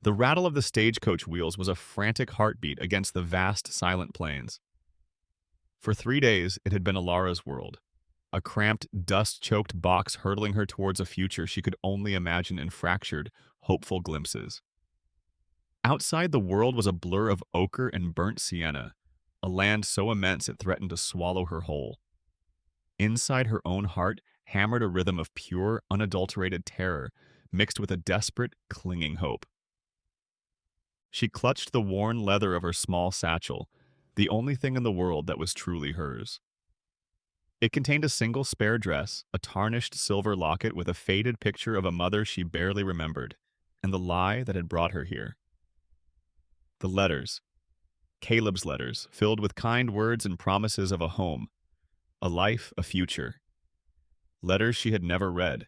The rattle of the stagecoach wheels was a frantic heartbeat against the vast, silent plains. For 3 days, it had been Alara's world, a cramped, dust-choked box hurtling her towards a future she could only imagine in fractured, hopeful glimpses. Outside, the world was a blur of ochre and burnt sienna, a land so immense it threatened to swallow her whole. Inside her own heart hammered a rhythm of pure, unadulterated terror mixed with a desperate, clinging hope. She clutched the worn leather of her small satchel, the only thing in the world that was truly hers. It contained a single spare dress, a tarnished silver locket with a faded picture of a mother she barely remembered, and the lie that had brought her here. The letters. Caleb's letters, filled with kind words and promises of a home, a life, a future. Letters she had never read.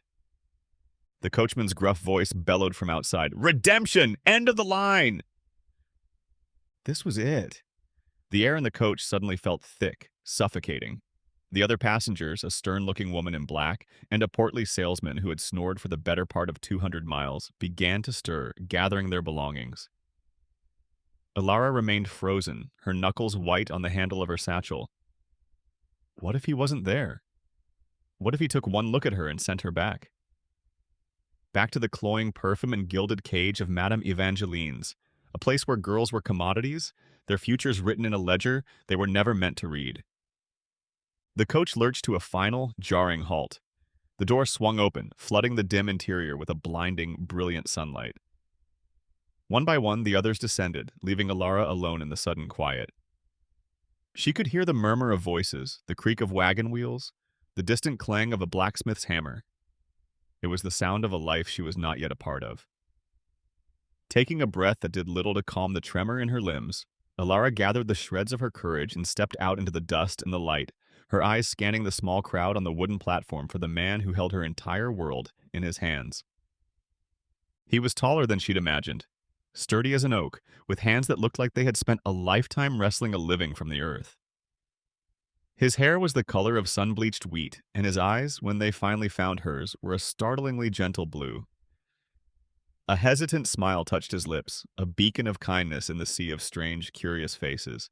The coachman's gruff voice bellowed from outside, "Redemption! End of the line!" This was it. The air in the coach suddenly felt thick, suffocating. The other passengers, a stern-looking woman in black, and a portly salesman who had snored for the better part of 200 miles, began to stir, gathering their belongings. Alara remained frozen, her knuckles white on the handle of her satchel. What if he wasn't there? What if he took one look at her and sent her back? Back to the cloying perfume and gilded cage of Madame Evangeline's, a place where girls were commodities, their futures written in a ledger they were never meant to read. The coach lurched to a final, jarring halt. The door swung open, flooding the dim interior with a blinding, brilliant sunlight. One by one, the others descended, leaving Alara alone in the sudden quiet. She could hear the murmur of voices, the creak of wagon wheels, the distant clang of a blacksmith's hammer. It was the sound of a life she was not yet a part of. Taking a breath that did little to calm the tremor in her limbs, Alara gathered the shreds of her courage and stepped out into the dust and the light, her eyes scanning the small crowd on the wooden platform for the man who held her entire world in his hands. He was taller than she'd imagined, sturdy as an oak, with hands that looked like they had spent a lifetime wrestling a living from the earth. His hair was the color of sun-bleached wheat, and his eyes, when they finally found hers, were a startlingly gentle blue. A hesitant smile touched his lips, a beacon of kindness in the sea of strange, curious faces.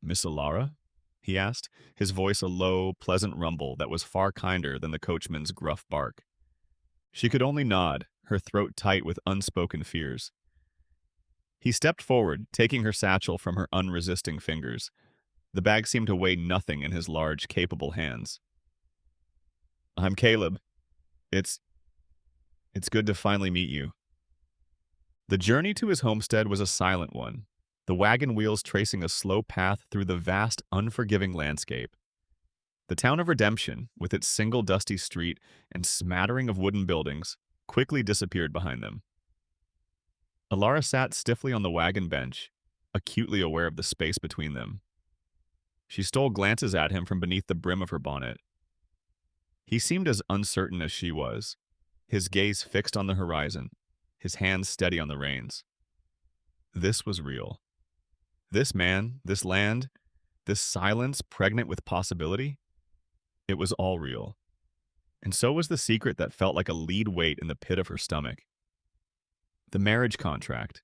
"Miss Alara?" he asked, his voice a low, pleasant rumble that was far kinder than the coachman's gruff bark. She could only nod, her throat tight with unspoken fears. He stepped forward, taking her satchel from her unresisting fingers. The bag seemed to weigh nothing in his large, capable hands. "I'm Caleb. It's good to finally meet you." The journey to his homestead was a silent one, the wagon wheels tracing a slow path through the vast, unforgiving landscape. The town of Redemption, with its single dusty street and smattering of wooden buildings, quickly disappeared behind them. Alara sat stiffly on the wagon bench, acutely aware of the space between them. She stole glances at him from beneath the brim of her bonnet. He seemed as uncertain as she was, his gaze fixed on the horizon, his hands steady on the reins. This was real. This man, this land, this silence pregnant with possibility, it was all real. And so was the secret that felt like a lead weight in the pit of her stomach. The marriage contract.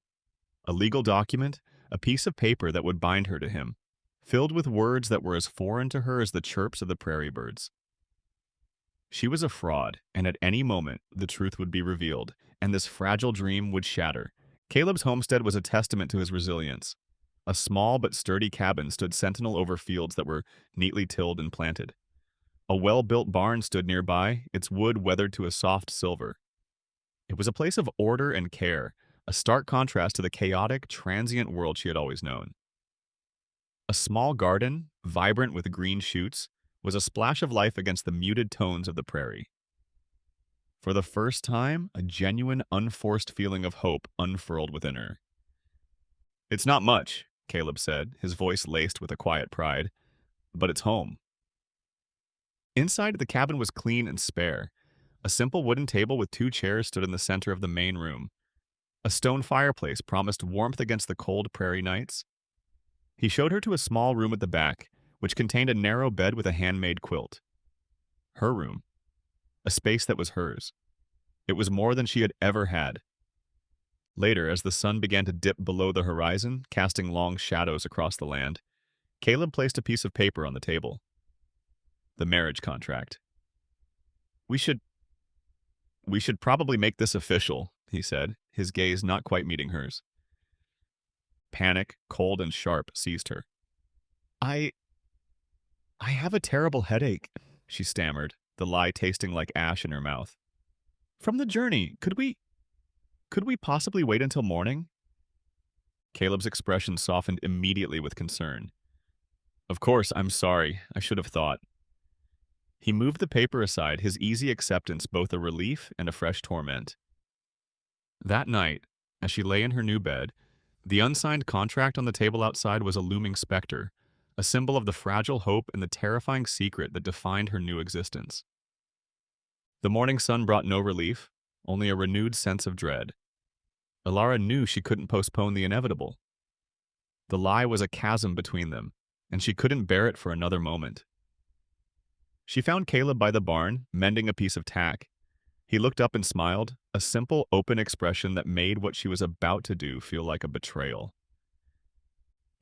A legal document, a piece of paper that would bind her to him, filled with words that were as foreign to her as the chirps of the prairie birds. She was a fraud, and at any moment the truth would be revealed, and this fragile dream would shatter. Caleb's homestead was a testament to his resilience. A small but sturdy cabin stood sentinel over fields that were neatly tilled and planted. A well-built barn stood nearby, its wood weathered to a soft silver. It was a place of order and care, a stark contrast to the chaotic, transient world she had always known. A small garden, vibrant with green shoots, was a splash of life against the muted tones of the prairie. For the first time, a genuine, unforced feeling of hope unfurled within her. "It's not much," Caleb said, his voice laced with a quiet pride, "but it's home." Inside, the cabin was clean and spare. A simple wooden table with 2 chairs stood in the center of the main room. A stone fireplace promised warmth against the cold prairie nights. He showed her to a small room at the back, which contained a narrow bed with a handmade quilt. Her room. A space that was hers. It was more than she had ever had. Later, as the sun began to dip below the horizon, casting long shadows across the land, Caleb placed a piece of paper on the table. The marriage contract. We should we should probably make this official, he said, his gaze not quite meeting hers. Panic, cold and sharp, seized her. I I have a terrible headache, she stammered, the lie tasting like ash in her mouth. From the journey, could we possibly wait until morning? Caleb's expression softened immediately with concern. Of course, I'm sorry. I should have thought. He moved the paper aside, his easy acceptance both a relief and a fresh torment. That night, as she lay in her new bed, the unsigned contract on the table outside was a looming specter, a symbol of the fragile hope and the terrifying secret that defined her new existence. The morning sun brought no relief, only a renewed sense of dread. Elara knew she couldn't postpone the inevitable. The lie was a chasm between them, and she couldn't bear it for another moment. She found Caleb by the barn, mending a piece of tack. He looked up and smiled, a simple, open expression that made what she was about to do feel like a betrayal.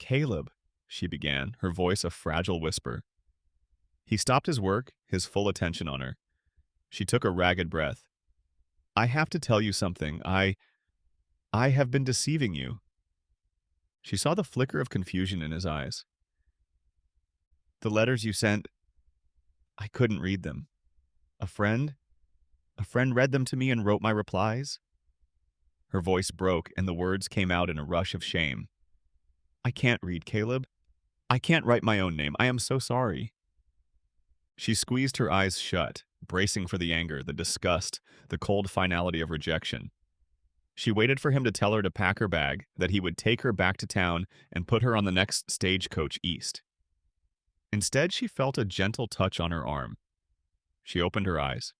Caleb, she began, her voice a fragile whisper. He stopped his work, his full attention on her. She took a ragged breath. I have to tell you something. I have been deceiving you. She saw the flicker of confusion in his eyes. The letters you sent, I couldn't read them. A friend read them to me and wrote my replies. Her voice broke and the words came out in a rush of shame. I can't read, Caleb. I can't write my own name. I am so sorry. She squeezed her eyes shut, bracing for the anger, the disgust, the cold finality of rejection. She waited for him to tell her to pack her bag, that he would take her back to town and put her on the next stagecoach east. Instead, she felt a gentle touch on her arm. She opened her eyes.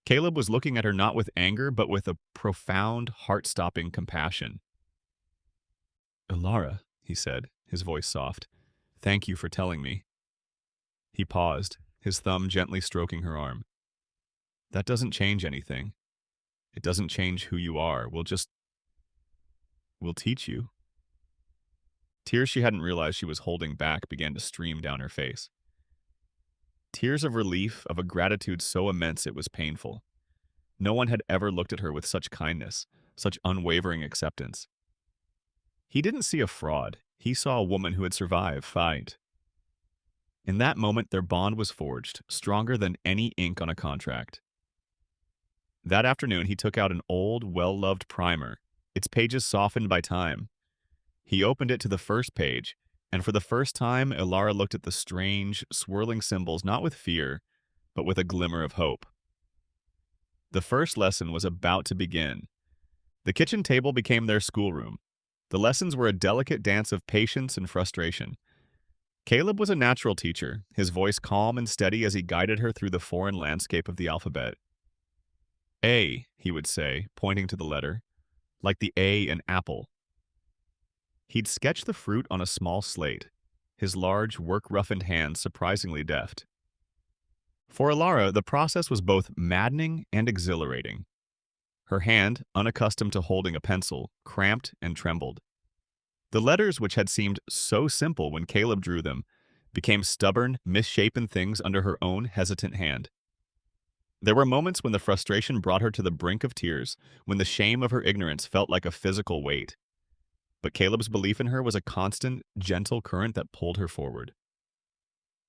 Caleb was looking at her not with anger, but with a profound, heart-stopping compassion. Elara, he said, his voice soft, thank you for telling me. He paused, his thumb gently stroking her arm. That doesn't change anything. It doesn't change who you are. We'll teach you. Tears she hadn't realized she was holding back began to stream down her face. Tears of relief, of a gratitude so immense it was painful. No one had ever looked at her with such kindness, such unwavering acceptance. He didn't see a fraud. He saw a woman who had survived fight. In that moment, their bond was forged, stronger than any ink on a contract. That afternoon, he took out an old, well-loved primer, its pages softened by time. He opened it to the first page, and for the first time, Elara looked at the strange, swirling symbols not with fear, but with a glimmer of hope. The first lesson was about to begin. The kitchen table became their schoolroom. The lessons were a delicate dance of patience and frustration. Caleb was a natural teacher, his voice calm and steady as he guided her through the foreign landscape of the alphabet. A, he would say, pointing to the letter, like the A in apple. He'd sketch the fruit on a small slate, his large, work-roughened hands surprisingly deft. For Elara, the process was both maddening and exhilarating. Her hand, unaccustomed to holding a pencil, cramped and trembled. The letters, which had seemed so simple when Caleb drew them, became stubborn, misshapen things under her own hesitant hand. There were moments when the frustration brought her to the brink of tears, when the shame of her ignorance felt like a physical weight. But Caleb's belief in her was a constant, gentle current that pulled her forward.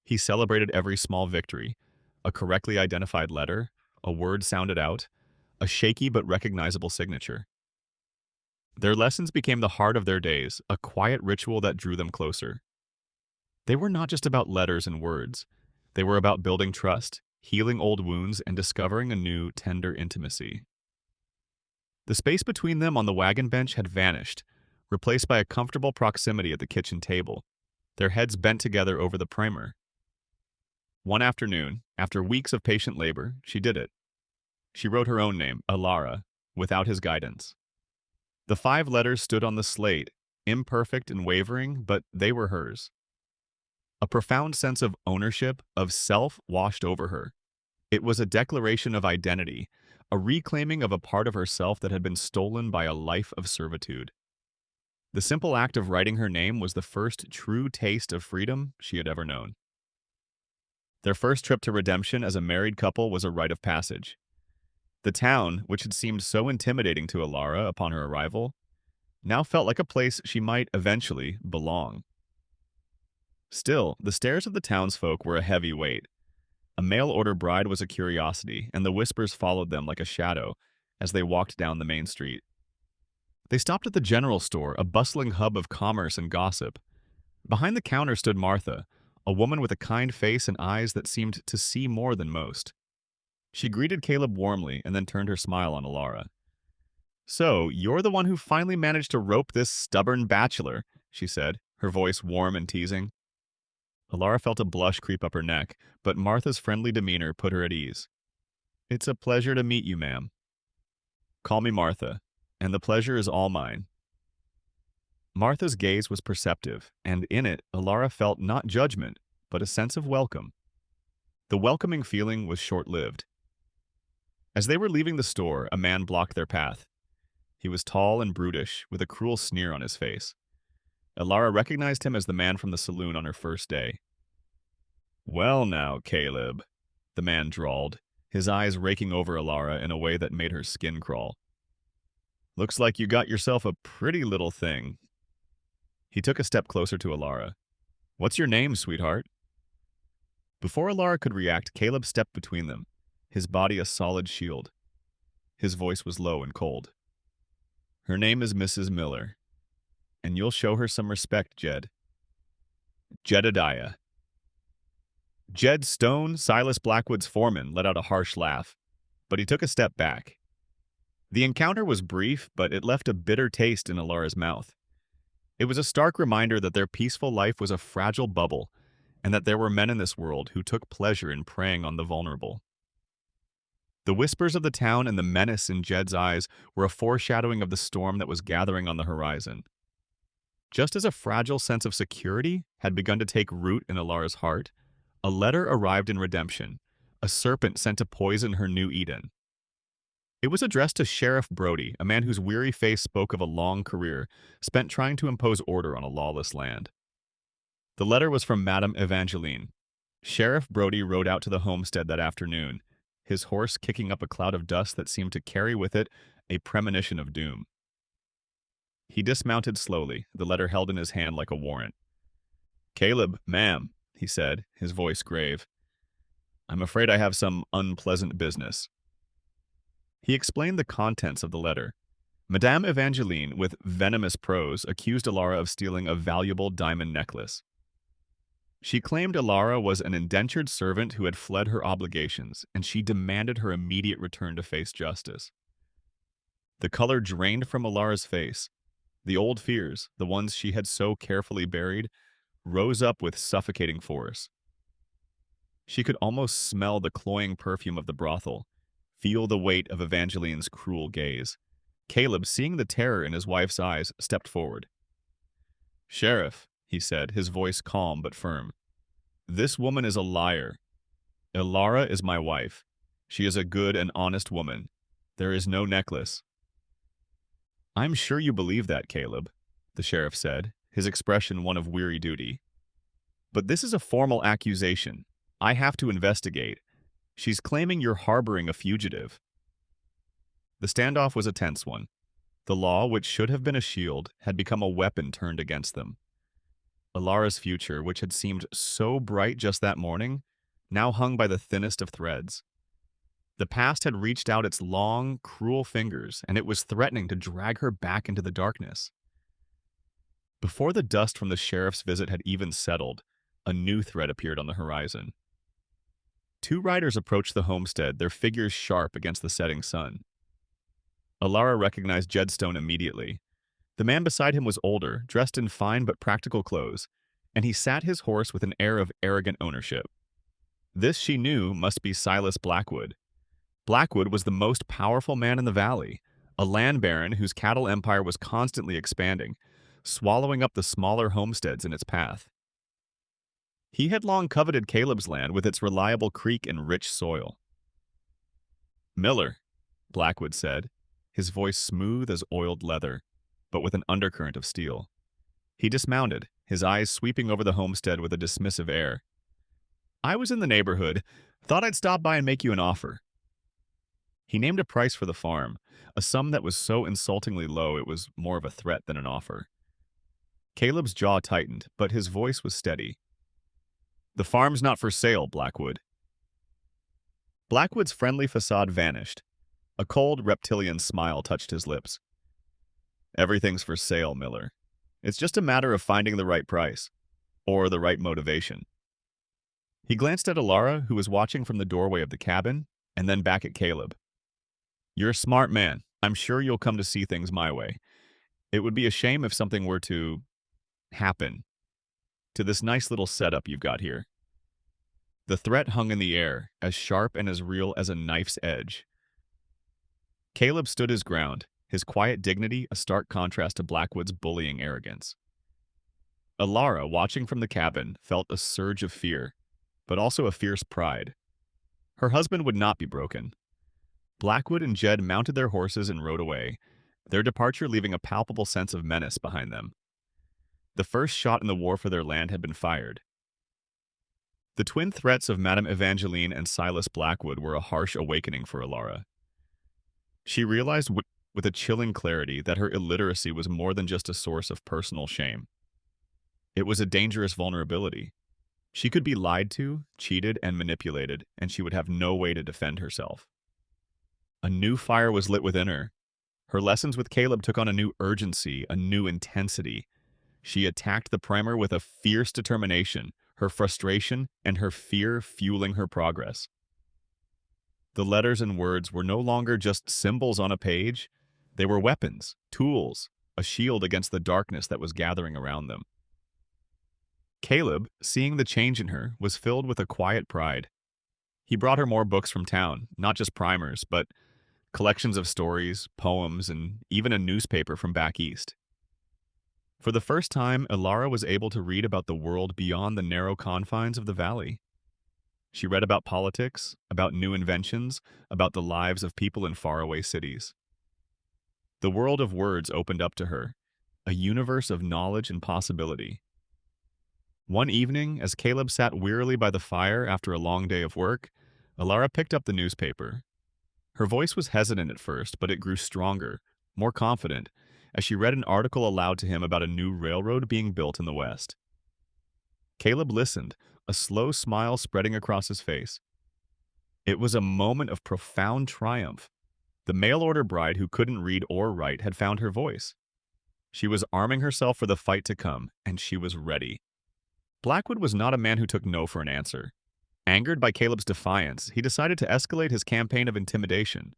He celebrated every small victory, a correctly identified letter, a word sounded out, a shaky but recognizable signature. Their lessons became the heart of their days, a quiet ritual that drew them closer. They were not just about letters and words. They were about building trust, healing old wounds, and discovering a new, tender intimacy. The space between them on the wagon bench had vanished, replaced by a comfortable proximity at the kitchen table, their heads bent together over the primer. One afternoon, after weeks of patient labor, she did it. She wrote her own name, Elara, without his guidance. The 5 letters stood on the slate, imperfect and wavering, but they were hers. A profound sense of ownership, of self, washed over her. It was a declaration of identity, a reclaiming of a part of herself that had been stolen by a life of servitude. The simple act of writing her name was the first true taste of freedom she had ever known. Their first trip to redemption as a married couple was a rite of passage. The town, which had seemed so intimidating to Alara upon her arrival, now felt like a place she might eventually belong. Still, the stares of the townsfolk were a heavy weight. A mail-order bride was a curiosity, and the whispers followed them like a shadow as they walked down the main street. They stopped at the general store, a bustling hub of commerce and gossip. Behind the counter stood Martha, a woman with a kind face and eyes that seemed to see more than most. She greeted Caleb warmly and then turned her smile on Alara. "So, you're the one who finally managed to rope this stubborn bachelor," she said, her voice warm and teasing. Alara felt a blush creep up her neck, but Martha's friendly demeanor put her at ease. "It's a pleasure to meet you, ma'am." "Call me Martha, and the pleasure is all mine." Martha's gaze was perceptive, and in it, Alara felt not judgment, but a sense of welcome. The welcoming feeling was short-lived. As they were leaving the store, a man blocked their path. He was tall and brutish, with a cruel sneer on his face. Alara recognized him as the man from the saloon on her first day. "Well now, Caleb," the man drawled, his eyes raking over Alara in a way that made her skin crawl. "Looks like you got yourself a pretty little thing." He took a step closer to Alara. "What's your name, sweetheart?" Before Alara could react, Caleb stepped between them, his body a solid shield. His voice was low and cold. "Her name is Mrs. Miller, and you'll show her some respect, Jed." "Jedediah." Jed Stone, Silas Blackwood's foreman, let out a harsh laugh, but he took a step back. The encounter was brief, but it left a bitter taste in Alara's mouth. It was a stark reminder that their peaceful life was a fragile bubble, and that there were men in this world who took pleasure in preying on the vulnerable. The whispers of the town and the menace in Jed's eyes were a foreshadowing of the storm that was gathering on the horizon. Just as a fragile sense of security had begun to take root in Alara's heart, a letter arrived in redemption, a serpent sent to poison her new Eden. It was addressed to Sheriff Brody, a man whose weary face spoke of a long career spent trying to impose order on a lawless land. The letter was from Madame Evangeline. Sheriff Brody rode out to the homestead that afternoon, his horse kicking up a cloud of dust that seemed to carry with it a premonition of doom. He dismounted slowly, the letter held in his hand like a warrant. "Caleb, ma'am," he said, his voice grave. "I'm afraid I have some unpleasant business." He explained the contents of the letter. Madame Evangeline, with venomous prose, accused Alara of stealing a valuable diamond necklace. She claimed Alara was an indentured servant who had fled her obligations, and she demanded her immediate return to face justice. The color drained from Alara's face. The old fears, the ones she had so carefully buried, rose up with suffocating force. She could almost smell the cloying perfume of the brothel, feel the weight of Evangeline's cruel gaze. Caleb, seeing the terror in his wife's eyes, stepped forward. "Sheriff," he said, his voice calm but firm, "this woman is a liar. Alara is my wife. She is a good and honest woman. There is no necklace." "I'm sure you believe that, Caleb," the sheriff said, his expression one of weary duty. "But this is a formal accusation. I have to investigate. She's claiming you're harboring a fugitive." The standoff was a tense one. The law, which should have been a shield, had become a weapon turned against them. Alara's future, which had seemed so bright just that morning, now hung by the thinnest of threads. The past had reached out its long, cruel fingers, and it was threatening to drag her back into the darkness. Before the dust from the sheriff's visit had even settled, a new threat appeared on the horizon. Two riders approached the homestead, their figures sharp against the setting sun. Alara recognized Jed Stone immediately. The man beside him was older, dressed in fine but practical clothes, and he sat his horse with an air of arrogant ownership. This, she knew, must be Silas Blackwood. Blackwood was the most powerful man in the valley, a land baron whose cattle empire was constantly expanding, swallowing up the smaller homesteads in its path. He had long coveted Caleb's land with its reliable creek and rich soil. "Miller," Blackwood said, his voice smooth as oiled leather, but with an undercurrent of steel. He dismounted, his eyes sweeping over the homestead with a dismissive air. I was in the neighborhood. Thought I'd stop by and make you an offer. He named a price for the farm, a sum that was so insultingly low it was more of a threat than an offer. Caleb's jaw tightened, but his voice was steady. The farm's not for sale, Blackwood. Blackwood's friendly facade vanished. A cold, reptilian smile touched his lips. Everything's for sale, Miller. It's just a matter of finding the right price, or the right motivation. He glanced at Alara, who was watching from the doorway of the cabin, and then back at Caleb. You're a smart man. I'm sure you'll come to see things my way. It would be a shame if something were to happen to this nice little setup you've got here. The threat hung in the air, as sharp and as real as a knife's edge. Caleb stood his ground, his quiet dignity a stark contrast to Blackwood's bullying arrogance. Alara, watching from the cabin, felt a surge of fear, but also a fierce pride. Her husband would not be broken. Blackwood and Jed mounted their horses and rode away, their departure leaving a palpable sense of menace behind them. The first shot in the war for their land had been fired. The twin threats of Madame Evangeline and Silas Blackwood were a harsh awakening for Alara. She realized with a chilling clarity that her illiteracy was more than just a source of personal shame. It was a dangerous vulnerability. She could be lied to, cheated, and manipulated, and she would have no way to defend herself. A new fire was lit within her. Her lessons with Caleb took on a new urgency, a new intensity. She attacked the primer with a fierce determination, her frustration and her fear fueling her progress. The letters and words were no longer just symbols on a page. They were weapons, tools, a shield against the darkness that was gathering around them. Caleb, seeing the change in her, was filled with a quiet pride. He brought her more books from town, not just primers, but collections of stories, poems, and even a newspaper from back east. For the first time, Alara was able to read about the world beyond the narrow confines of the valley. She read about politics, about new inventions, about the lives of people in faraway cities. The world of words opened up to her, a universe of knowledge and possibility. One evening, as Caleb sat wearily by the fire after a long day of work, Alara picked up the newspaper. Her voice was hesitant at first, but it grew stronger, more confident, as she read an article aloud to him about a new railroad being built in the West. Caleb listened, a slow smile spreading across his face. It was a moment of profound triumph. The mail-order bride who couldn't read or write had found her voice. She was arming herself for the fight to come, and she was ready. Blackwood was not a man who took no for an answer. Angered by Caleb's defiance, he decided to escalate his campaign of intimidation.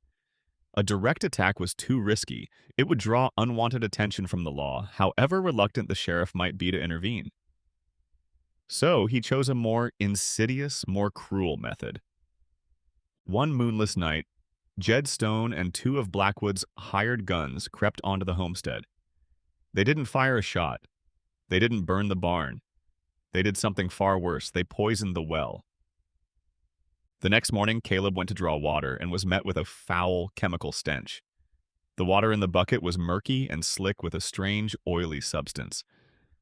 A direct attack was too risky. It would draw unwanted attention from the law, however reluctant the sheriff might be to intervene. So he chose a more insidious, more cruel method. One moonless night, Jed Stone and two of Blackwood's hired guns crept onto the homestead. They didn't fire a shot. They didn't burn the barn. They did something far worse. They poisoned the well. The next morning, Caleb went to draw water and was met with a foul chemical stench. The water in the bucket was murky and slick with a strange, oily substance.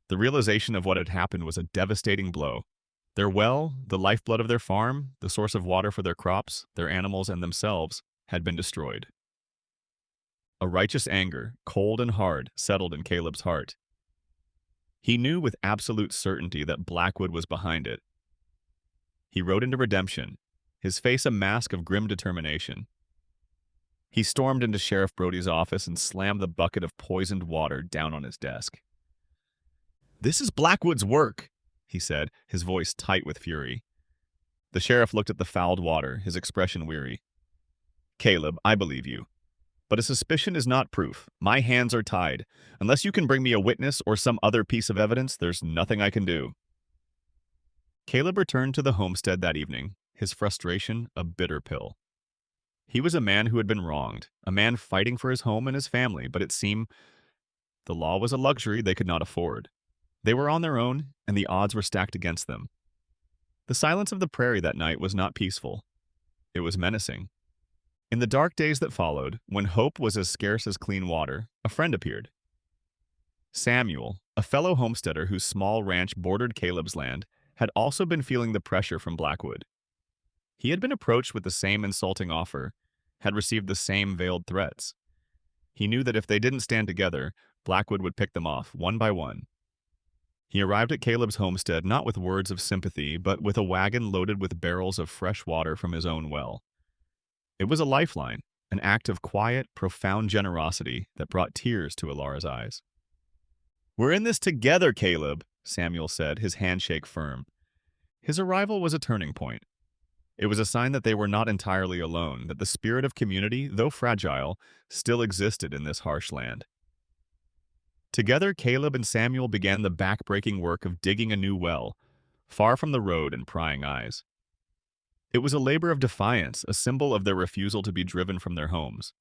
The realization of what had happened was a devastating blow. Their well, the lifeblood of their farm, the source of water for their crops, their animals, and themselves, had been destroyed. A righteous anger, cold and hard, settled in Caleb's heart. He knew with absolute certainty that Blackwood was behind it. He rode into redemption, his face a mask of grim determination. He stormed into Sheriff Brody's office and slammed the bucket of poisoned water down on his desk. "This is Blackwood's work," he said, his voice tight with fury. The sheriff looked at the fouled water, his expression weary. "Caleb, I believe you. But a suspicion is not proof. My hands are tied. Unless you can bring me a witness or some other piece of evidence, there's nothing I can do." Caleb returned to the homestead that evening, his frustration a bitter pill. He was a man who had been wronged, a man fighting for his home and his family, but it seemed the law was a luxury they could not afford. They were on their own, and the odds were stacked against them. The silence of the prairie that night was not peaceful. It was menacing. In the dark days that followed, when hope was as scarce as clean water, a friend appeared. Samuel, a fellow homesteader whose small ranch bordered Caleb's land, had also been feeling the pressure from Blackwood. He had been approached with the same insulting offer, had received the same veiled threats. He knew that if they didn't stand together, Blackwood would pick them off, one by one. He arrived at Caleb's homestead not with words of sympathy, but with a wagon loaded with barrels of fresh water from his own well. It was a lifeline, an act of quiet, profound generosity that brought tears to Alara's eyes. "We're in this together, Caleb," Samuel said, his handshake firm. His arrival was a turning point. It was a sign that they were not entirely alone, that the spirit of community, though fragile, still existed in this harsh land. Together, Caleb and Samuel began the back-breaking work of digging a new well, far from the road and prying eyes. It was a labor of defiance, a symbol of their refusal to be driven from their homes.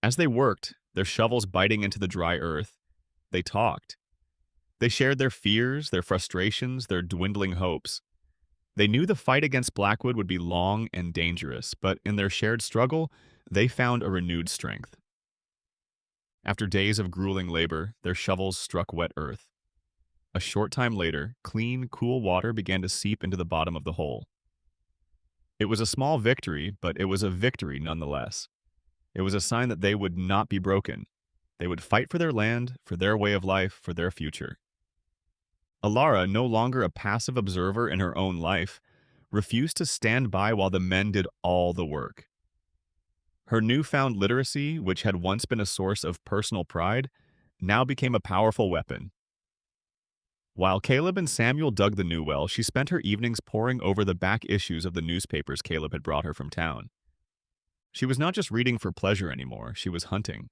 As they worked, their shovels biting into the dry earth, they talked. They shared their fears, their frustrations, their dwindling hopes. They knew the fight against Blackwood would be long and dangerous, but in their shared struggle, they found a renewed strength. After days of grueling labor, their shovels struck wet earth. A short time later, clean, cool water began to seep into the bottom of the hole. It was a small victory, but it was a victory nonetheless. It was a sign that they would not be broken. They would fight for their land, for their way of life, for their future. Alara, no longer a passive observer in her own life, refused to stand by while the men did all the work. Her newfound literacy, which had once been a source of personal pride, now became a powerful weapon. While Caleb and Samuel dug the new well, she spent her evenings poring over the back issues of the newspapers Caleb had brought her from town. She was not just reading for pleasure anymore, she was hunting.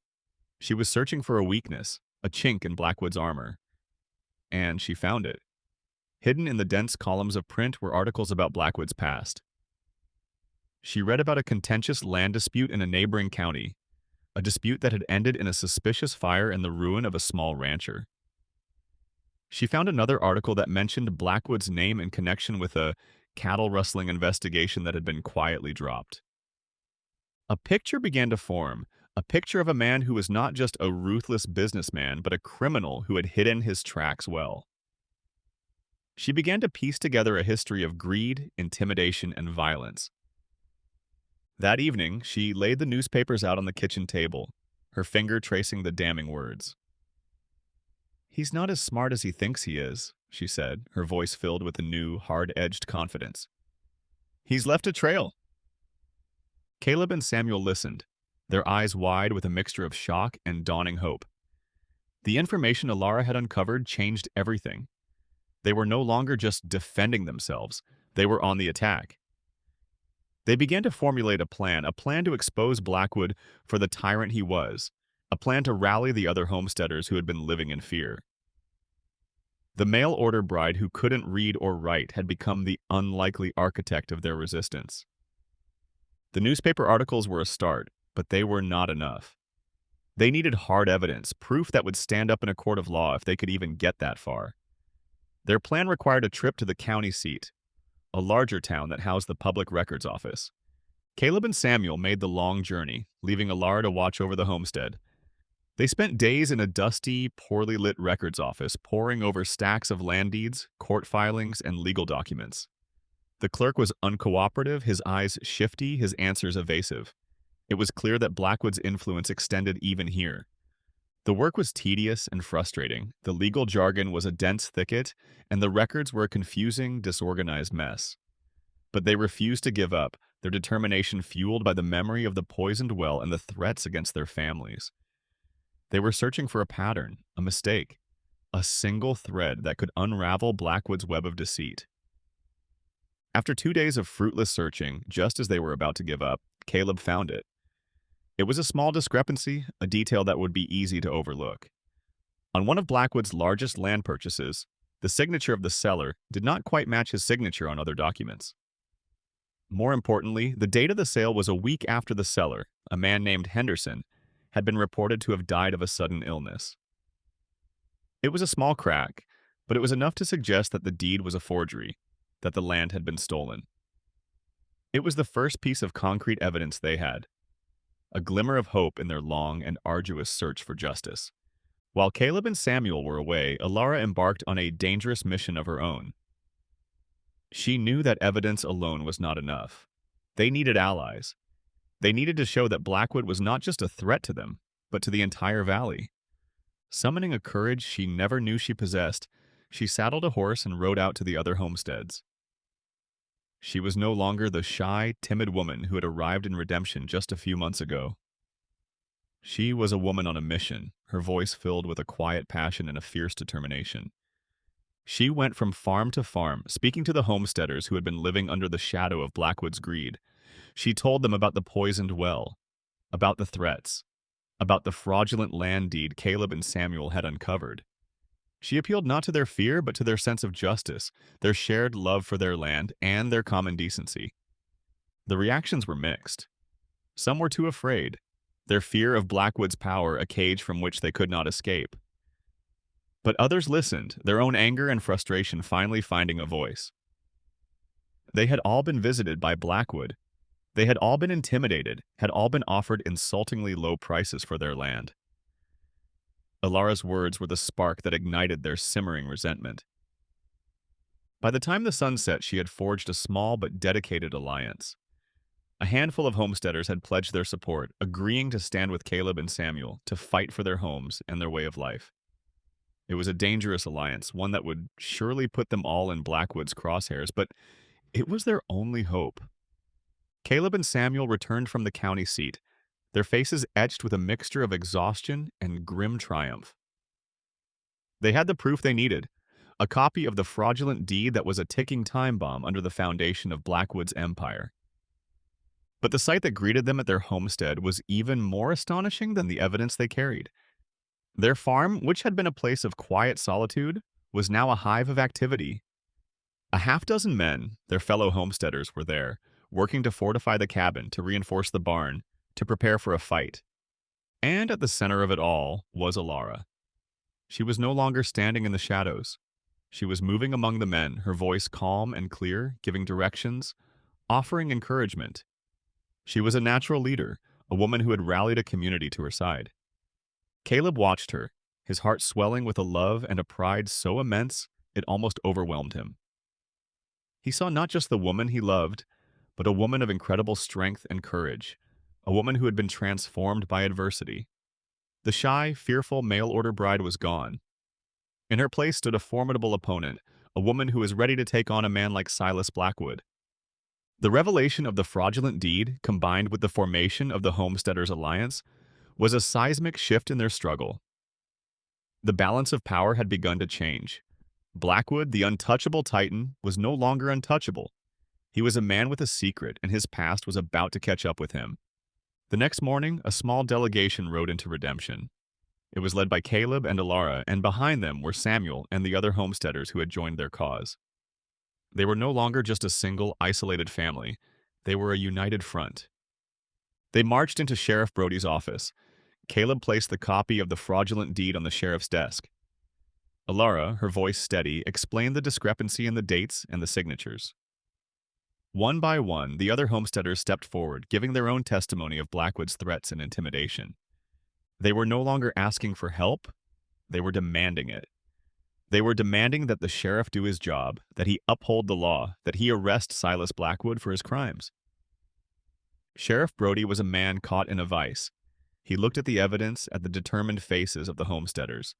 She was searching for a weakness, a chink in Blackwood's armor. And she found it. Hidden in the dense columns of print were articles about Blackwood's past. She read about a contentious land dispute in a neighboring county, a dispute that had ended in a suspicious fire and the ruin of a small rancher. She found another article that mentioned Blackwood's name in connection with a cattle-rustling investigation that had been quietly dropped. A picture began to form, a picture of a man who was not just a ruthless businessman, but a criminal who had hidden his tracks well. She began to piece together a history of greed, intimidation, and violence. That evening, she laid the newspapers out on the kitchen table, her finger tracing the damning words. "He's not as smart as he thinks he is," she said, her voice filled with a new, hard-edged confidence. "He's left a trail." Caleb and Samuel listened, their eyes wide with a mixture of shock and dawning hope. The information Alara had uncovered changed everything. They were no longer just defending themselves, they were on the attack. They began to formulate a plan to expose Blackwood for the tyrant he was, a plan to rally the other homesteaders who had been living in fear. The mail-order bride who couldn't read or write had become the unlikely architect of their resistance. The newspaper articles were a start, but they were not enough. They needed hard evidence, proof that would stand up in a court of law if they could even get that far. Their plan required a trip to the county seat, a larger town that housed the public records office. Caleb and Samuel made the long journey, leaving Alara to watch over the homestead. They spent days in a dusty, poorly lit records office, poring over stacks of land deeds, court filings, and legal documents. The clerk was uncooperative, his eyes shifty, his answers evasive. It was clear that Blackwood's influence extended even here. The work was tedious and frustrating, the legal jargon was a dense thicket, and the records were a confusing, disorganized mess. But they refused to give up, their determination fueled by the memory of the poisoned well and the threats against their families. They were searching for a pattern, a mistake, a single thread that could unravel Blackwood's web of deceit. After 2 days of fruitless searching, just as they were about to give up, Caleb found it. It was a small discrepancy, a detail that would be easy to overlook. On one of Blackwood's largest land purchases, the signature of the seller did not quite match his signature on other documents. More importantly, the date of the sale was a week after the seller, a man named Henderson, had been reported to have died of a sudden illness. It was a small crack, but it was enough to suggest that the deed was a forgery, that the land had been stolen. It was the first piece of concrete evidence they had, a glimmer of hope in their long and arduous search for justice. While Caleb and Samuel were away, Alara embarked on a dangerous mission of her own. She knew that evidence alone was not enough. They needed allies. They needed to show that Blackwood was not just a threat to them, but to the entire valley. Summoning a courage she never knew she possessed, she saddled a horse and rode out to the other homesteads. She was no longer the shy, timid woman who had arrived in Redemption just a few months ago. She was a woman on a mission, her voice filled with a quiet passion and a fierce determination. She went from farm to farm, speaking to the homesteaders who had been living under the shadow of Blackwood's greed. She told them about the poisoned well, about the threats, about the fraudulent land deed Caleb and Samuel had uncovered. She appealed not to their fear, but to their sense of justice, their shared love for their land, and their common decency. The reactions were mixed. Some were too afraid, their fear of Blackwood's power a cage from which they could not escape. But others listened, their own anger and frustration finally finding a voice. They had all been visited by Blackwood. They had all been intimidated, had all been offered insultingly low prices for their land. Alara's words were the spark that ignited their simmering resentment. By the time the sun set, she had forged a small but dedicated alliance. A handful of homesteaders had pledged their support, agreeing to stand with Caleb and Samuel to fight for their homes and their way of life. It was a dangerous alliance, one that would surely put them all in Blackwood's crosshairs, but it was their only hope. Caleb and Samuel returned from the county seat, their faces etched with a mixture of exhaustion and grim triumph. They had the proof they needed, a copy of the fraudulent deed that was a ticking time bomb under the foundation of Blackwood's empire. But the sight that greeted them at their homestead was even more astonishing than the evidence they carried. Their farm, which had been a place of quiet solitude, was now a hive of activity. A half-dozen men, their fellow homesteaders, were there, working to fortify the cabin, to reinforce the barn, to prepare for a fight. And at the center of it all was Alara. She was no longer standing in the shadows. She was moving among the men, her voice calm and clear, giving directions, offering encouragement. She was a natural leader, a woman who had rallied a community to her side. Caleb watched her, his heart swelling with a love and a pride so immense it almost overwhelmed him. He saw not just the woman he loved, but a woman of incredible strength and courage, a woman who had been transformed by adversity. The shy, fearful mail-order bride was gone. In her place stood a formidable opponent, a woman who was ready to take on a man like Silas Blackwood. The revelation of the fraudulent deed, combined with the formation of the Homesteaders Alliance, was a seismic shift in their struggle. The balance of power had begun to change. Blackwood, the untouchable titan, was no longer untouchable. He was a man with a secret, and his past was about to catch up with him. The next morning, a small delegation rode into Redemption. It was led by Caleb and Alara, and behind them were Samuel and the other homesteaders who had joined their cause. They were no longer just a single, isolated family. They were a united front. They marched into Sheriff Brody's office. Caleb placed the copy of the fraudulent deed on the sheriff's desk. Alara, her voice steady, explained the discrepancy in the dates and the signatures. One by one, the other homesteaders stepped forward, giving their own testimony of Blackwood's threats and intimidation. They were no longer asking for help, they were demanding it. They were demanding that the sheriff do his job, that he uphold the law, that he arrest Silas Blackwood for his crimes. Sheriff Brody was a man caught in a vice. He looked at the evidence, at the determined faces of the homesteaders.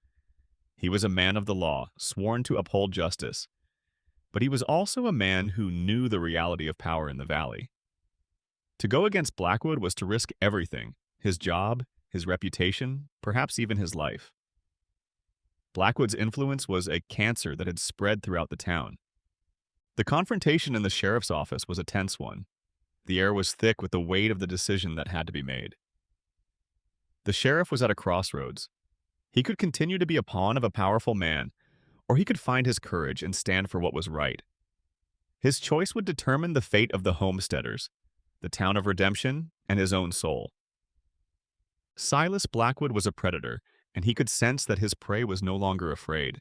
He was a man of the law, sworn to uphold justice. But he was also a man who knew the reality of power in the valley. To go against Blackwood was to risk everything, his job, his reputation, perhaps even his life. Blackwood's influence was a cancer that had spread throughout the town. The confrontation in the sheriff's office was a tense one. The air was thick with the weight of the decision that had to be made. The sheriff was at a crossroads. He could continue to be a pawn of a powerful man, or he could find his courage and stand for what was right. His choice would determine the fate of the homesteaders, the town of Redemption, and his own soul. Silas Blackwood was a predator, and he could sense that his prey was no longer afraid.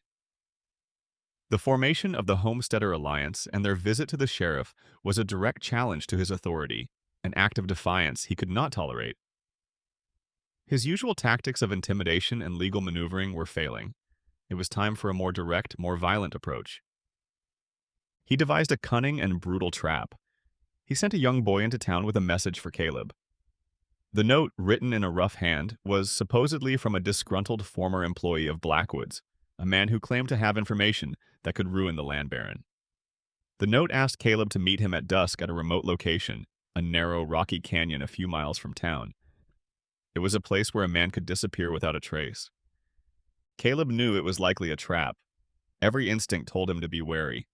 The formation of the Homesteader Alliance and their visit to the sheriff was a direct challenge to his authority, an act of defiance he could not tolerate. His usual tactics of intimidation and legal maneuvering were failing. It was time for a more direct, more violent approach. He devised a cunning and brutal trap. He sent a young boy into town with a message for Caleb. The note, written in a rough hand, was supposedly from a disgruntled former employee of Blackwood's, a man who claimed to have information that could ruin the land baron. The note asked Caleb to meet him at dusk at a remote location, a narrow, rocky canyon a few miles from town. It was a place where a man could disappear without a trace. Caleb knew it was likely a trap. Every instinct told him to be wary.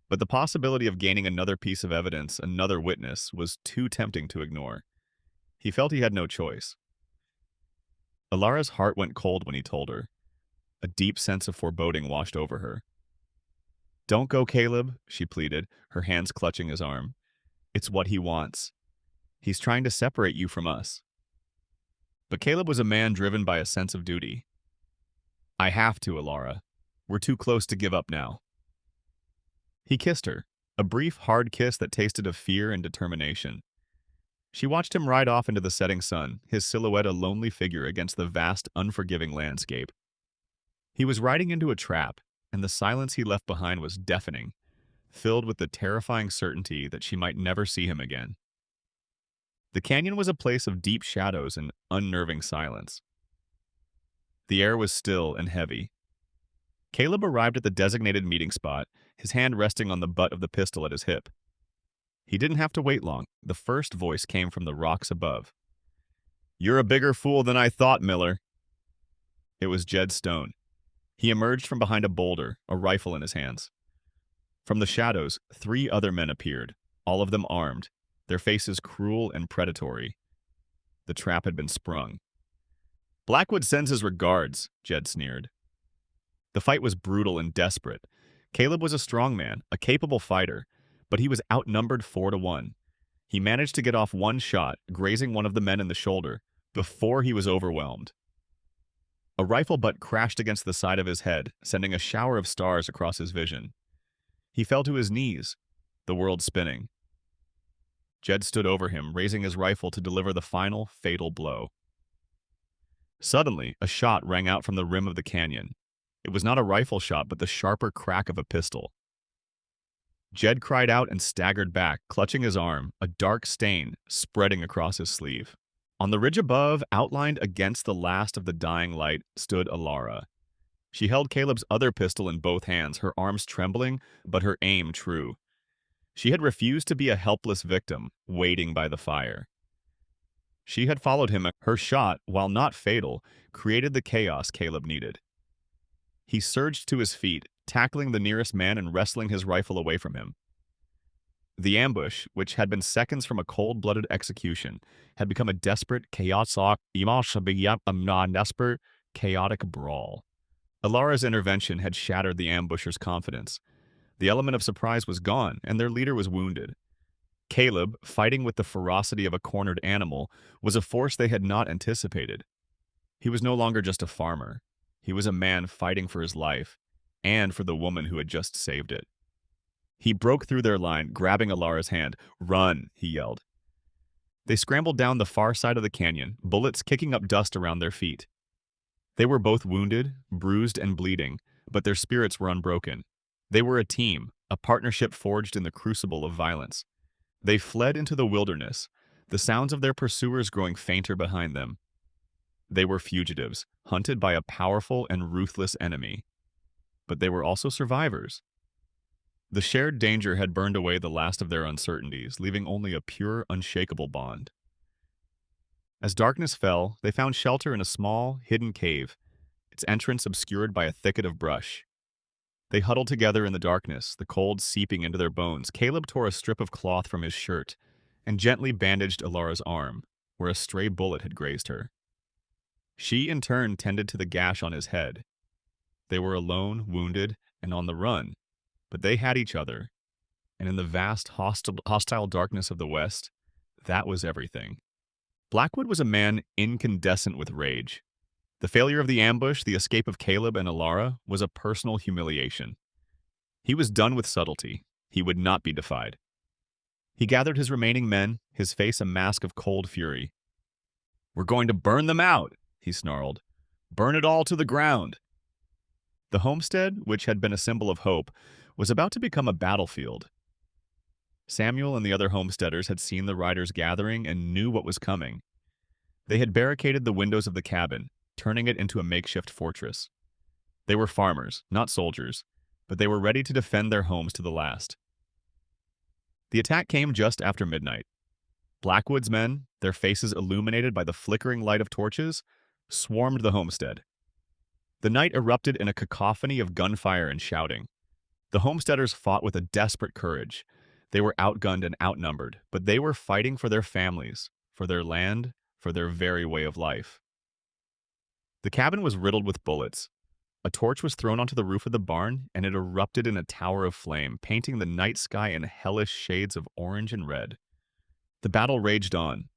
But the possibility of gaining another piece of evidence, another witness, was too tempting to ignore. He felt he had no choice. Alara's heart went cold when he told her. A deep sense of foreboding washed over her. "Don't go, Caleb," she pleaded, her hands clutching his arm. "It's what he wants. He's trying to separate you from us." But Caleb was a man driven by a sense of duty. "I have to, Alara. We're too close to give up now." He kissed her, a brief, hard kiss that tasted of fear and determination. She watched him ride off into the setting sun, his silhouette a lonely figure against the vast, unforgiving landscape. He was riding into a trap, and the silence he left behind was deafening, filled with the terrifying certainty that she might never see him again. The canyon was a place of deep shadows and unnerving silence. The air was still and heavy. Caleb arrived at the designated meeting spot, his hand resting on the butt of the pistol at his hip. He didn't have to wait long. The first voice came from the rocks above. "You're a bigger fool than I thought, Miller." It was Jed Stone. He emerged from behind a boulder, a rifle in his hands. From the shadows, 3 other men appeared, all of them armed, their faces cruel and predatory. The trap had been sprung. "Blackwood sends his regards," Jed sneered. The fight was brutal and desperate. Caleb was a strong man, a capable fighter, but he was outnumbered 4-1. He managed to get off one shot, grazing one of the men in the shoulder, before he was overwhelmed. A rifle butt crashed against the side of his head, sending a shower of stars across his vision. He fell to his knees, the world spinning. Jed stood over him, raising his rifle to deliver the final, fatal blow. Suddenly, a shot rang out from the rim of the canyon. It was not a rifle shot, but the sharper crack of a pistol. Jed cried out and staggered back, clutching his arm, a dark stain spreading across his sleeve. On the ridge above, outlined against the last of the dying light, stood Alara. She held Caleb's other pistol in both hands, her arms trembling, but her aim true. She had refused to be a helpless victim, waiting by the fire. She had followed him. Her shot, while not fatal, created the chaos Caleb needed. He surged to his feet, tackling the nearest man and wrestling his rifle away from him. The ambush, which had been seconds from a cold-blooded execution, had become a desperate, chaotic brawl. Alara's intervention had shattered the ambushers' confidence. The element of surprise was gone, and their leader was wounded. Caleb, fighting with the ferocity of a cornered animal, was a force they had not anticipated. He was no longer just a farmer. He was a man fighting for his life, and for the woman who had just saved it. He broke through their line, grabbing Alara's hand. "Run!" he yelled. They scrambled down the far side of the canyon, bullets kicking up dust around their feet. They were both wounded, bruised, and bleeding, but their spirits were unbroken. They were a team, a partnership forged in the crucible of violence. They fled into the wilderness, the sounds of their pursuers growing fainter behind them. They were fugitives, hunted by a powerful and ruthless enemy. But they were also survivors. The shared danger had burned away the last of their uncertainties, leaving only a pure, unshakable bond. As darkness fell, they found shelter in a small, hidden cave, its entrance obscured by a thicket of brush. They huddled together in the darkness, the cold seeping into their bones. Caleb tore a strip of cloth from his shirt and gently bandaged Alara's arm, where a stray bullet had grazed her. She, in turn, tended to the gash on his head. They were alone, wounded, and on the run, but they had each other, and in the vast, hostile darkness of the West, that was everything. Blackwood was a man incandescent with rage. The failure of the ambush, the escape of Caleb and Alara, was a personal humiliation. He was done with subtlety. He would not be defied. He gathered his remaining men, his face a mask of cold fury. "We're going to burn them out," he snarled. "Burn it all to the ground." The homestead, which had been a symbol of hope, was about to become a battlefield. Samuel and the other homesteaders had seen the riders gathering and knew what was coming. They had barricaded the windows of the cabin, turning it into a makeshift fortress. They were farmers, not soldiers, but they were ready to defend their homes to the last. The attack came just after midnight. Blackwood's men, their faces illuminated by the flickering light of torches, swarmed the homestead. The night erupted in a cacophony of gunfire and shouting. The homesteaders fought with a desperate courage. They were outgunned and outnumbered, but they were fighting for their families, for their land, for their very way of life. The cabin was riddled with bullets. A torch was thrown onto the roof of the barn, and it erupted in a tower of flame, painting the night sky in hellish shades of orange and red. The battle raged on.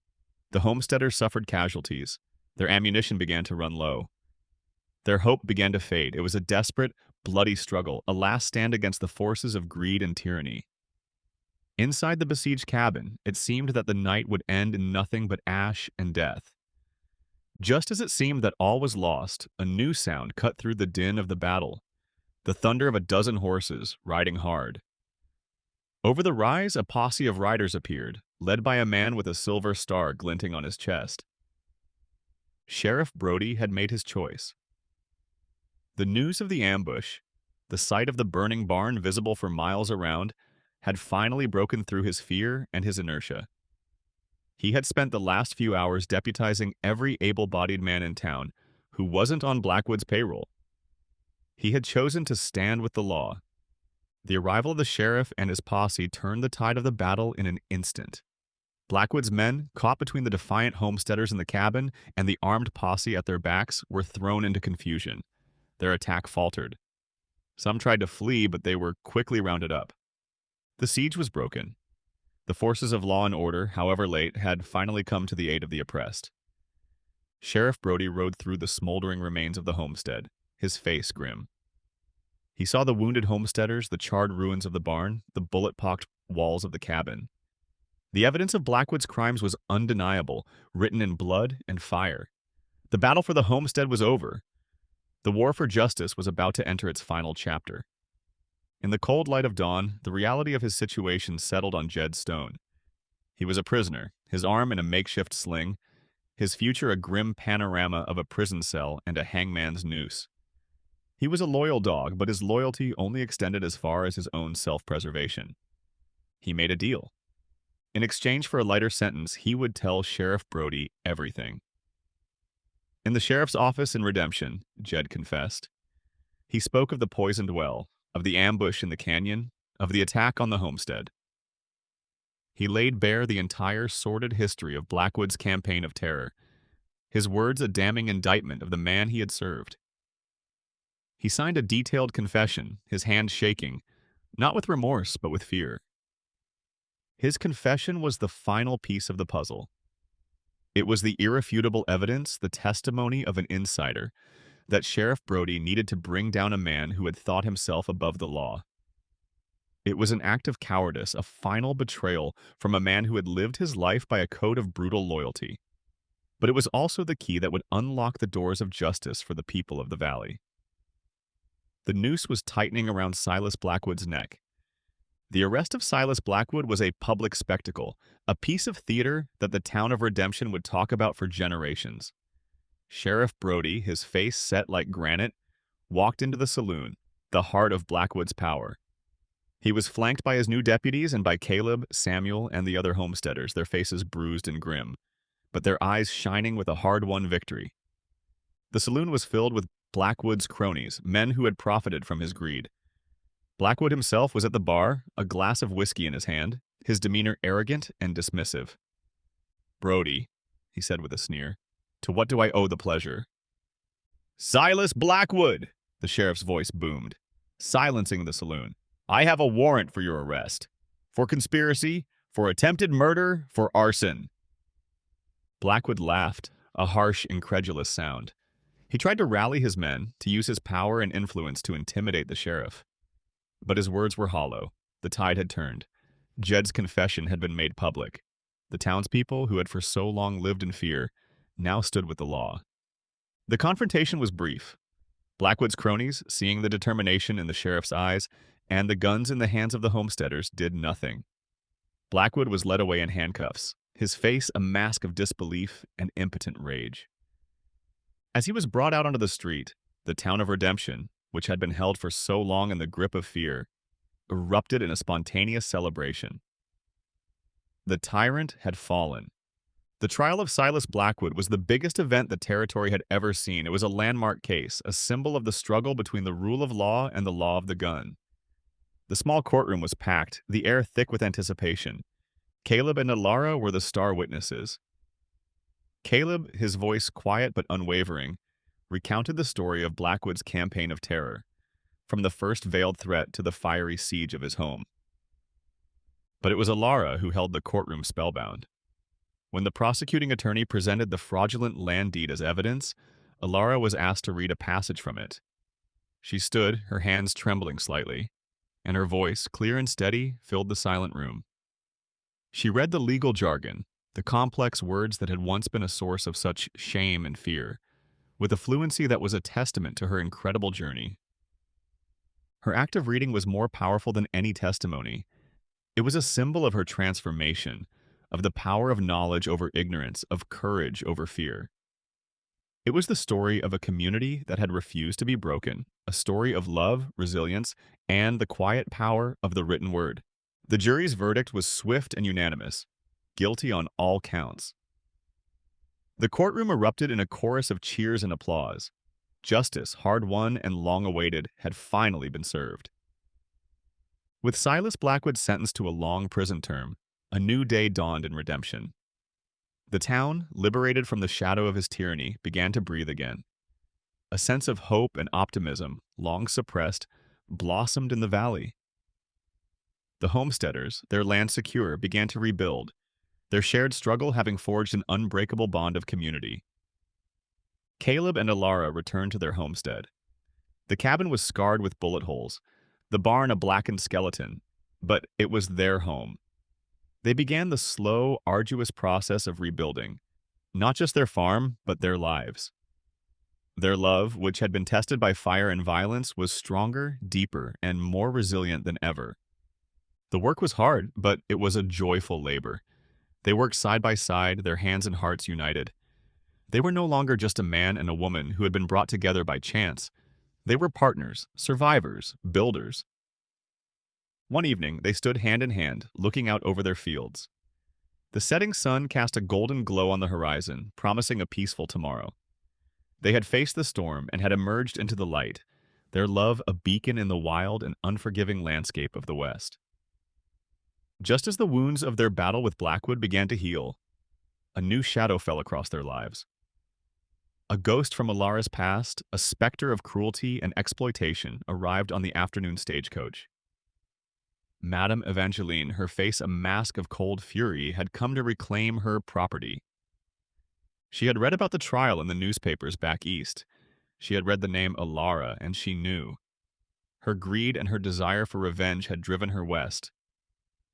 The homesteaders suffered casualties. Their ammunition began to run low. Their hope began to fade. It was a desperate, bloody struggle, a last stand against the forces of greed and tyranny. Inside the besieged cabin, it seemed that the night would end in nothing but ash and death. Just as it seemed that all was lost, a new sound cut through the din of the battle, the thunder of a dozen horses riding hard. Over the rise, a posse of riders appeared, led by a man with a silver star glinting on his chest. Sheriff Brody had made his choice. The news of the ambush, the sight of the burning barn visible for miles around, had finally broken through his fear and his inertia. He had spent the last few hours deputizing every able-bodied man in town who wasn't on Blackwood's payroll. He had chosen to stand with the law. The arrival of the sheriff and his posse turned the tide of the battle in an instant. Blackwood's men, caught between the defiant homesteaders in the cabin and the armed posse at their backs, were thrown into confusion. Their attack faltered. Some tried to flee, but they were quickly rounded up. The siege was broken. The forces of law and order, however late, had finally come to the aid of the oppressed. Sheriff Brody rode through the smoldering remains of the homestead, his face grim. He saw the wounded homesteaders, the charred ruins of the barn, the bullet-pocked walls of the cabin. The evidence of Blackwood's crimes was undeniable, written in blood and fire. The battle for the homestead was over. The war for justice was about to enter its final chapter. In the cold light of dawn, the reality of his situation settled on Jed Stone. He was a prisoner, his arm in a makeshift sling, his future a grim panorama of a prison cell and a hangman's noose. He was a loyal dog, but his loyalty only extended as far as his own self-preservation. He made a deal. In exchange for a lighter sentence, he would tell Sheriff Brody everything. In the sheriff's office in Redemption, Jed confessed. He spoke of the poisoned well, of the ambush in the canyon, of the attack on the homestead. He laid bare the entire sordid history of Blackwood's campaign of terror, his words a damning indictment of the man he had served. He signed a detailed confession, his hand shaking, not with remorse but with fear. His confession was the final piece of the puzzle. It was the irrefutable evidence, the testimony of an insider, that Sheriff Brody needed to bring down a man who had thought himself above the law. It was an act of cowardice, a final betrayal from a man who had lived his life by a code of brutal loyalty. But it was also the key that would unlock the doors of justice for the people of the valley. The noose was tightening around Silas Blackwood's neck. The arrest of Silas Blackwood was a public spectacle, a piece of theater that the town of Redemption would talk about for generations. Sheriff Brody, his face set like granite, walked into the saloon, the heart of Blackwood's power. He was flanked by his new deputies and by Caleb, Samuel, and the other homesteaders, their faces bruised and grim, but their eyes shining with a hard-won victory. The saloon was filled with Blackwood's cronies, men who had profited from his greed. Blackwood himself was at the bar, a glass of whiskey in his hand, his demeanor arrogant and dismissive. "Brody," he said with a sneer, "to what do I owe the pleasure?" "Silas Blackwood!" the sheriff's voice boomed, silencing the saloon. "I have a warrant for your arrest. For conspiracy, for attempted murder, for arson." Blackwood laughed, a harsh, incredulous sound. He tried to rally his men, to use his power and influence to intimidate the sheriff. But his words were hollow. The tide had turned. Jed's confession had been made public. The townspeople, who had for so long lived in fear, now stood with the law. The confrontation was brief. Blackwood's cronies, seeing the determination in the sheriff's eyes and the guns in the hands of the homesteaders, did nothing. Blackwood was led away in handcuffs, his face a mask of disbelief and impotent rage. As he was brought out onto the street, the town of Redemption, which had been held for so long in the grip of fear, erupted in a spontaneous celebration. The tyrant had fallen. The trial of Silas Blackwood was the biggest event the territory had ever seen. It was a landmark case, a symbol of the struggle between the rule of law and the law of the gun. The small courtroom was packed, the air thick with anticipation. Caleb and Alara were the star witnesses. Caleb, his voice quiet but unwavering, recounted the story of Blackwood's campaign of terror, from the first veiled threat to the fiery siege of his home. But it was Alara who held the courtroom spellbound. When the prosecuting attorney presented the fraudulent land deed as evidence, Alara was asked to read a passage from it. She stood, her hands trembling slightly, and her voice, clear and steady, filled the silent room. She read the legal jargon, the complex words that had once been a source of such shame and fear, with a fluency that was a testament to her incredible journey. Her act of reading was more powerful than any testimony. It was a symbol of her transformation, of the power of knowledge over ignorance, of courage over fear. It was the story of a community that had refused to be broken, a story of love, resilience, and the quiet power of the written word. The jury's verdict was swift and unanimous, guilty on all counts. The courtroom erupted in a chorus of cheers and applause. Justice, hard-won and long-awaited, had finally been served. With Silas Blackwood sentenced to a long prison term, a new day dawned in Redemption. The town, liberated from the shadow of his tyranny, began to breathe again. A sense of hope and optimism, long suppressed, blossomed in the valley. The homesteaders, their land secure, began to rebuild, their shared struggle having forged an unbreakable bond of community. Caleb and Alara returned to their homestead. The cabin was scarred with bullet holes, the barn a blackened skeleton, but it was their home. They began the slow, arduous process of rebuilding, not just their farm, but their lives. Their love, which had been tested by fire and violence, was stronger, deeper, and more resilient than ever. The work was hard, but it was a joyful labor. They worked side by side, their hands and hearts united. They were no longer just a man and a woman who had been brought together by chance. They were partners, survivors, builders. One evening, they stood hand in hand, looking out over their fields. The setting sun cast a golden glow on the horizon, promising a peaceful tomorrow. They had faced the storm and had emerged into the light, their love a beacon in the wild and unforgiving landscape of the West. Just as the wounds of their battle with Blackwood began to heal, a new shadow fell across their lives. A ghost from Alara's past, a specter of cruelty and exploitation, arrived on the afternoon stagecoach. Madame Evangeline, her face a mask of cold fury, had come to reclaim her property. She had read about the trial in the newspapers back east. She had read the name Alara, and she knew. Her greed and her desire for revenge had driven her west,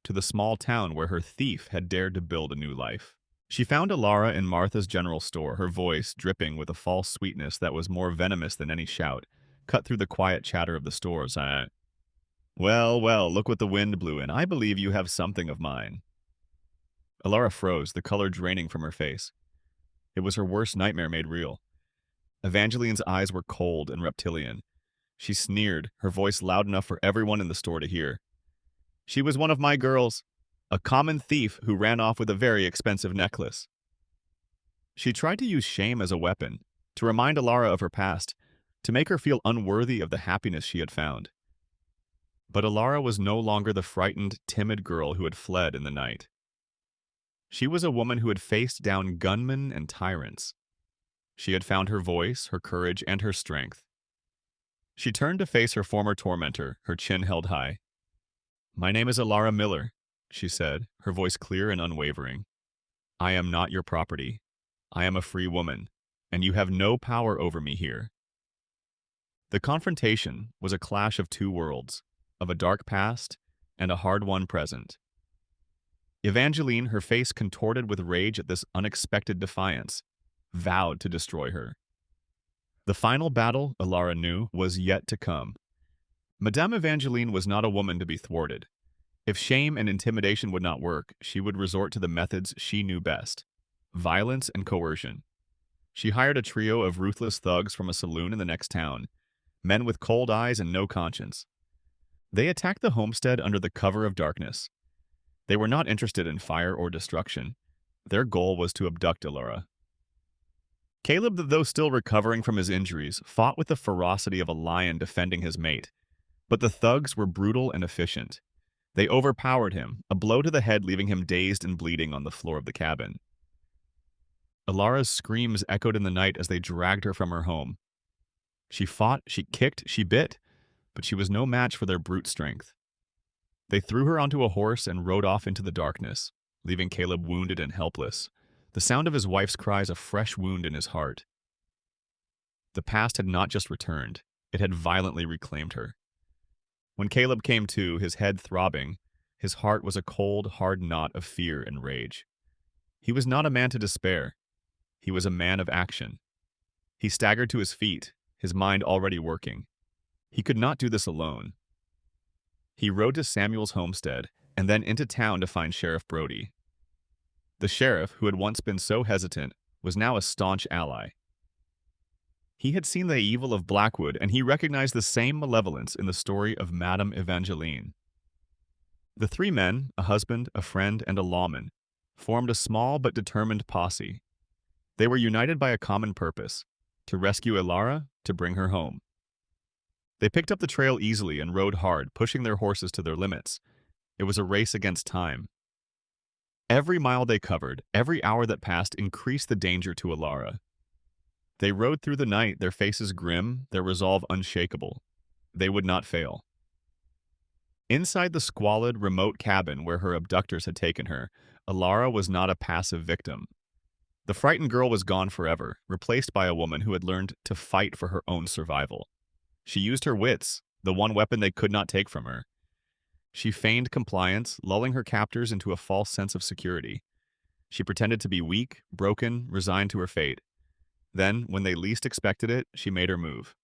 to the small town where her thief had dared to build a new life. She found Alara in Martha's general store, her voice dripping with a false sweetness that was more venomous than any shout, cut through the quiet chatter of the stores. Well, well, look what the wind blew in. I believe you have something of mine. Alara froze, the color draining from her face. It was her worst nightmare made real. Evangeline's eyes were cold and reptilian. She sneered, her voice loud enough for everyone in the store to hear. She was one of my girls, a common thief who ran off with a very expensive necklace. She tried to use shame as a weapon, to remind Alara of her past, to make her feel unworthy of the happiness she had found. But Alara was no longer the frightened, timid girl who had fled in the night. She was a woman who had faced down gunmen and tyrants. She had found her voice, her courage, and her strength. She turned to face her former tormentor, her chin held high. "My name is Alara Miller," she said, her voice clear and unwavering. "I am not your property. I am a free woman, and you have no power over me here." The confrontation was a clash of two worlds, of a dark past and a hard-won present. Evangeline, her face contorted with rage at this unexpected defiance, vowed to destroy her. The final battle, Alara knew, was yet to come. Madame Evangeline was not a woman to be thwarted. If shame and intimidation would not work, she would resort to the methods she knew best: violence and coercion. She hired a trio of ruthless thugs from a saloon in the next town, men with cold eyes and no conscience. They attacked the homestead under the cover of darkness. They were not interested in fire or destruction. Their goal was to abduct Alara. Caleb, though still recovering from his injuries, fought with the ferocity of a lion defending his mate. But the thugs were brutal and efficient. They overpowered him, a blow to the head leaving him dazed and bleeding on the floor of the cabin. Alara's screams echoed in the night as they dragged her from her home. She fought, she kicked, she bit, but she was no match for their brute strength. They threw her onto a horse and rode off into the darkness, leaving Caleb wounded and helpless, the sound of his wife's cries a fresh wound in his heart. The past had not just returned, it had violently reclaimed her. When Caleb came to, his head throbbing, his heart was a cold, hard knot of fear and rage. He was not a man to despair. He was a man of action. He staggered to his feet, his mind already working. He could not do this alone. He rode to Samuel's homestead and then into town to find Sheriff Brody. The sheriff, who had once been so hesitant, was now a staunch ally. He had seen the evil of Blackwood, and he recognized the same malevolence in the story of Madame Evangeline. The three men, a husband, a friend, and a lawman, formed a small but determined posse. They were united by a common purpose: to rescue Alara, to bring her home. They picked up the trail easily and rode hard, pushing their horses to their limits. It was a race against time. Every mile they covered, every hour that passed increased the danger to Alara. They rode through the night, their faces grim, their resolve unshakable. They would not fail. Inside the squalid, remote cabin where her abductors had taken her, Alara was not a passive victim. The frightened girl was gone forever, replaced by a woman who had learned to fight for her own survival. She used her wits, the one weapon they could not take from her. She feigned compliance, lulling her captors into a false sense of security. She pretended to be weak, broken, resigned to her fate. Then, when they least expected it, she made her move.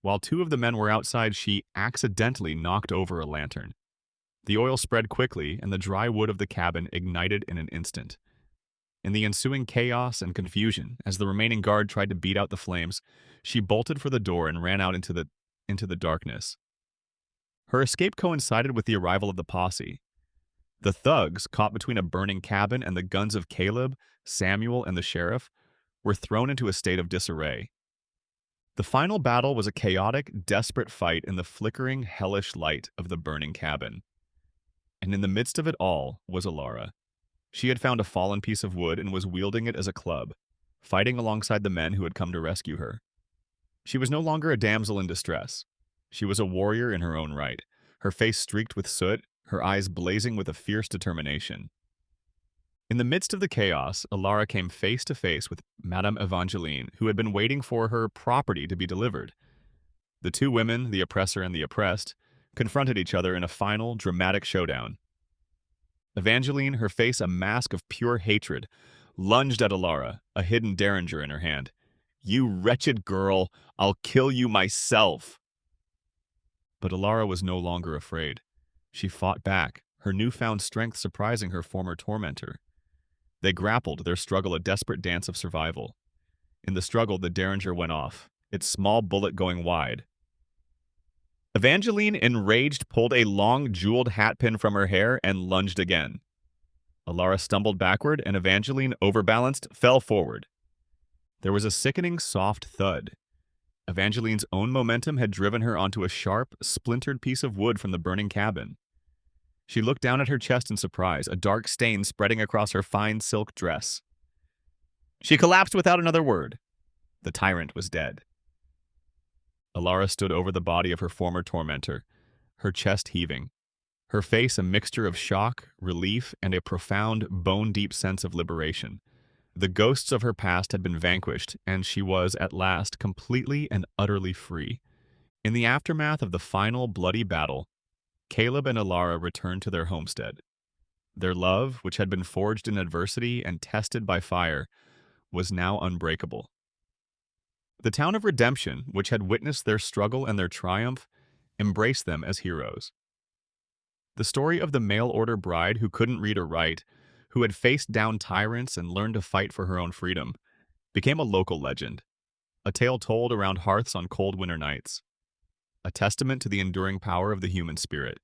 While two of the men were outside, she accidentally knocked over a lantern. The oil spread quickly, and the dry wood of the cabin ignited in an instant. In the ensuing chaos and confusion, as the remaining guard tried to beat out the flames, she bolted for the door and ran out into the darkness. Her escape coincided with the arrival of the posse. The thugs, caught between a burning cabin and the guns of Caleb, Samuel, and the sheriff, were thrown into a state of disarray. The final battle was a chaotic, desperate fight in the flickering, hellish light of the burning cabin. And in the midst of it all was Alara. She had found a fallen piece of wood and was wielding it as a club, fighting alongside the men who had come to rescue her. She was no longer a damsel in distress. She was a warrior in her own right, her face streaked with soot, her eyes blazing with a fierce determination. In the midst of the chaos, Alara came face to face with Madame Evangeline, who had been waiting for her property to be delivered. The two women, the oppressor and the oppressed, confronted each other in a final, dramatic showdown. Evangeline, her face a mask of pure hatred, lunged at Alara, a hidden derringer in her hand. "You wretched girl, I'll kill you myself!" But Alara was no longer afraid. She fought back, her newfound strength surprising her former tormentor. They grappled, their struggle a desperate dance of survival. In the struggle, the derringer went off, its small bullet going wide. Evangeline, enraged, pulled a long, jeweled hatpin from her hair and lunged again. Alara stumbled backward, and Evangeline, overbalanced, fell forward. There was a sickening, soft thud. Evangeline's own momentum had driven her onto a sharp, splintered piece of wood from the burning cabin. She looked down at her chest in surprise, a dark stain spreading across her fine silk dress. She collapsed without another word. The tyrant was dead. Alara stood over the body of her former tormentor, her chest heaving, her face a mixture of shock, relief, and a profound, bone-deep sense of liberation. The ghosts of her past had been vanquished, and she was, at last, completely and utterly free. In the aftermath of the final bloody battle, Caleb and Alara returned to their homestead. Their love, which had been forged in adversity and tested by fire, was now unbreakable. The town of Redemption, which had witnessed their struggle and their triumph, embraced them as heroes. The story of the mail-order bride who couldn't read or write, who had faced down tyrants and learned to fight for her own freedom, became a local legend, a tale told around hearths on cold winter nights, a testament to the enduring power of the human spirit.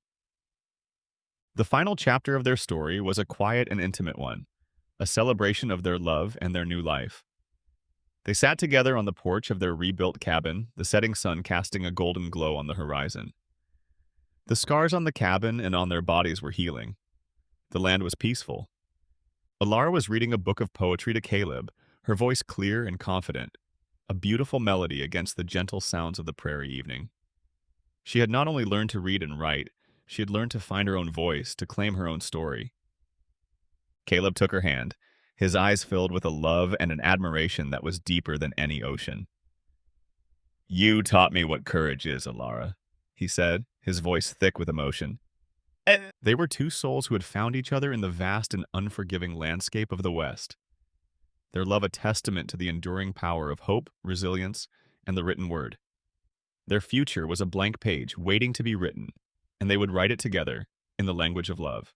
The final chapter of their story was a quiet and intimate one, a celebration of their love and their new life. They sat together on the porch of their rebuilt cabin, the setting sun casting a golden glow on the horizon. The scars on the cabin and on their bodies were healing. The land was peaceful. Alara was reading a book of poetry to Caleb, her voice clear and confident, a beautiful melody against the gentle sounds of the prairie evening. She had not only learned to read and write, she had learned to find her own voice, to claim her own story. Caleb took her hand, his eyes filled with a love and an admiration that was deeper than any ocean. "You taught me what courage is, Alara," he said, his voice thick with emotion. They were two souls who had found each other in the vast and unforgiving landscape of the West. Their love a testament to the enduring power of hope, resilience, and the written word. Their future was a blank page waiting to be written, and they would write it together in the language of love.